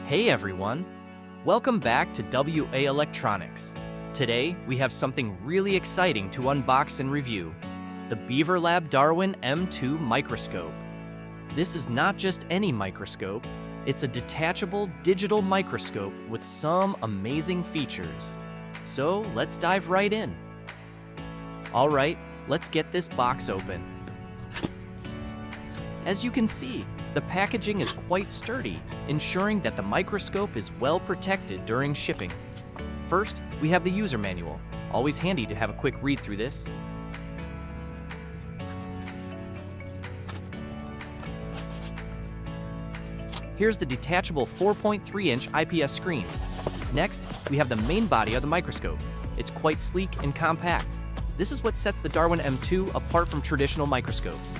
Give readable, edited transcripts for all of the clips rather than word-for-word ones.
Hey everyone! Welcome back to WA Electronics. Today, we have something really exciting to unbox and review, the BeaverLab Darwin M2 microscope. This is not just any microscope, it's a detachable digital microscope with some amazing features. So let's dive right in. All right, let's get this box open. As you can see, the packaging is quite sturdy, ensuring that the microscope is well protected during shipping. First, we have the user manual. Always handy to have a quick read through this. Here's the detachable 4.3-inch IPS screen. Next, we have the main body of the microscope. It's quite sleek and compact. This is what sets the Darwin M2 apart from traditional microscopes.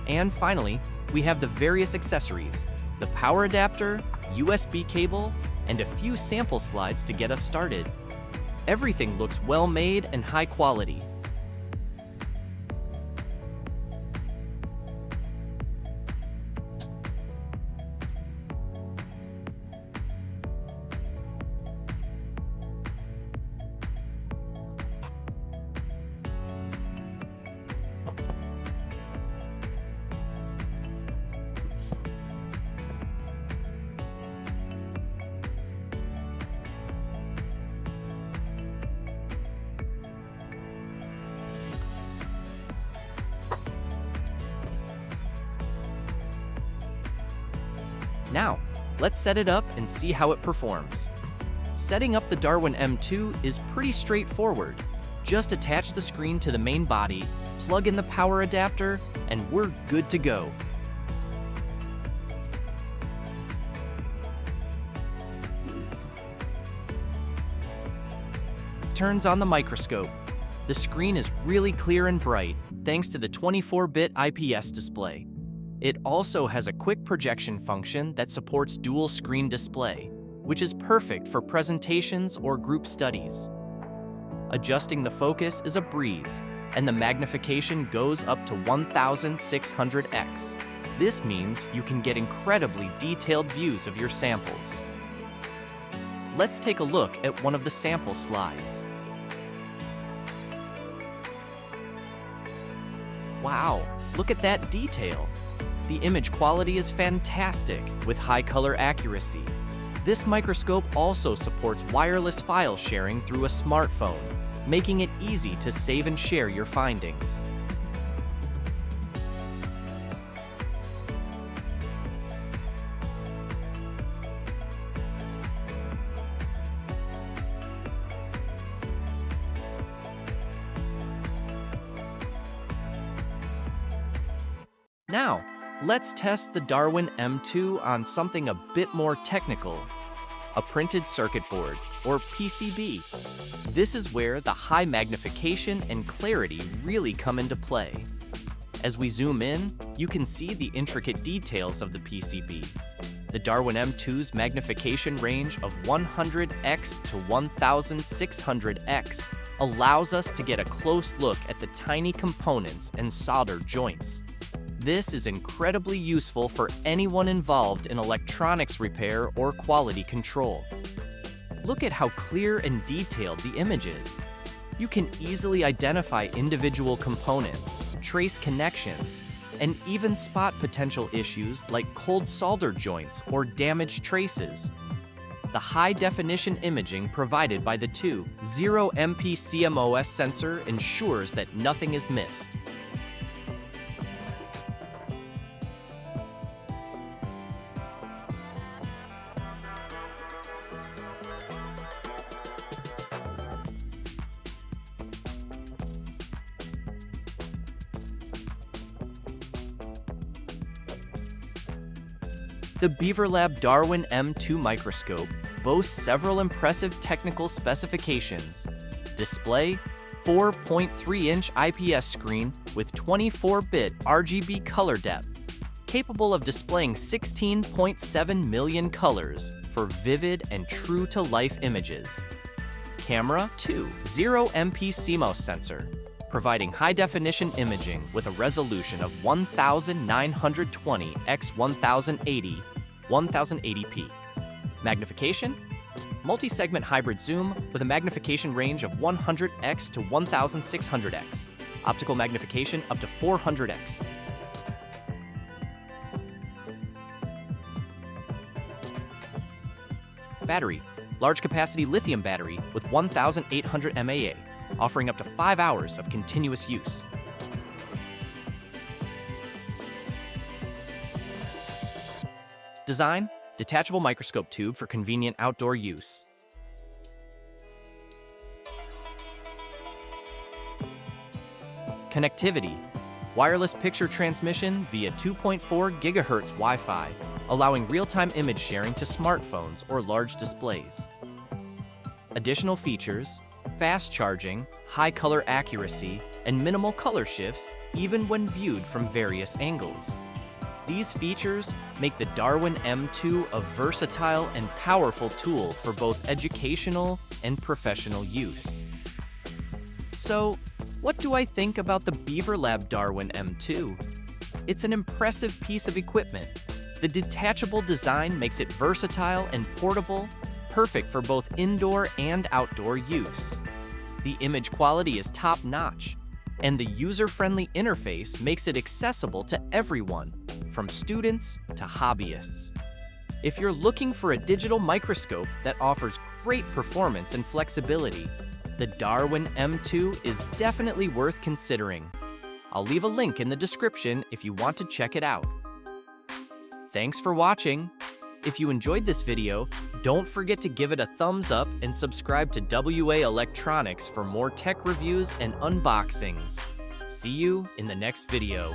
And finally, we have the various accessories, the power adapter, USB cable, and a few sample slides to get us started. Everything looks well made and high quality. Now, let's set it up and see how it performs. Setting up the Darwin M2 is pretty straightforward. Just attach the screen to the main body, plug in the power adapter, and we're good to go. Turns on the microscope. The screen is really clear and bright, thanks to the 24-bit IPS display. It also has a quick projection function that supports dual screen display, which is perfect for presentations or group studies. Adjusting the focus is a breeze, and the magnification goes up to 1600x. This means you can get incredibly detailed views of your samples. Let's take a look at one of the sample slides. Wow, look at that detail! The image quality is fantastic with high color accuracy. This microscope also supports wireless file sharing through a smartphone, making it easy to save and share your findings. Now, let's test the Darwin M2 on something a bit more technical, a printed circuit board, or PCB. This is where the high magnification and clarity really come into play. As we zoom in, you can see the intricate details of the PCB. The Darwin M2's magnification range of 100x to 1600x allows us to get a close look at the tiny components and solder joints. This is incredibly useful for anyone involved in electronics repair or quality control. Look at how clear and detailed the image is. You can easily identify individual components, trace connections, and even spot potential issues like cold solder joints or damaged traces. The high-definition imaging provided by the 2.0MP CMOS sensor ensures that nothing is missed. The BeaverLab Darwin M2 microscope boasts several impressive technical specifications. Display, 4.3-inch IPS screen with 24-bit RGB color depth, capable of displaying 16.7 million colors for vivid and true-to-life images. Camera 2. 0MP CMOS sensor, providing high-definition imaging with a resolution of 1920 x 1080, 1080p. Magnification? Multi-segment hybrid zoom with a magnification range of 100x to 1600x. Optical magnification up to 400x. Battery. Large capacity lithium battery with 1800 mAh, offering up to 5 hours of continuous use. Design: detachable microscope tube for convenient outdoor use. Connectivity: wireless picture transmission via 2.4 GHz Wi-Fi, allowing real-time image sharing to smartphones or large displays. Additional features: fast charging, high color accuracy, and minimal color shifts even when viewed from various angles. These features make the Darwin M2 a versatile and powerful tool for both educational and professional use. So, what do I think about the BeaverLab Darwin M2? It's an impressive piece of equipment. The detachable design makes it versatile and portable, perfect for both indoor and outdoor use. The image quality is top-notch, and the user-friendly interface makes it accessible to everyone, from students to hobbyists. If you're looking for a digital microscope that offers great performance and flexibility, the Darwin M2 is definitely worth considering. I'll leave a link in the description if you want to check it out. Thanks for watching. If you enjoyed this video, don't forget to give it a thumbs up and subscribe to WA Electronics for more tech reviews and unboxings. See you in the next video.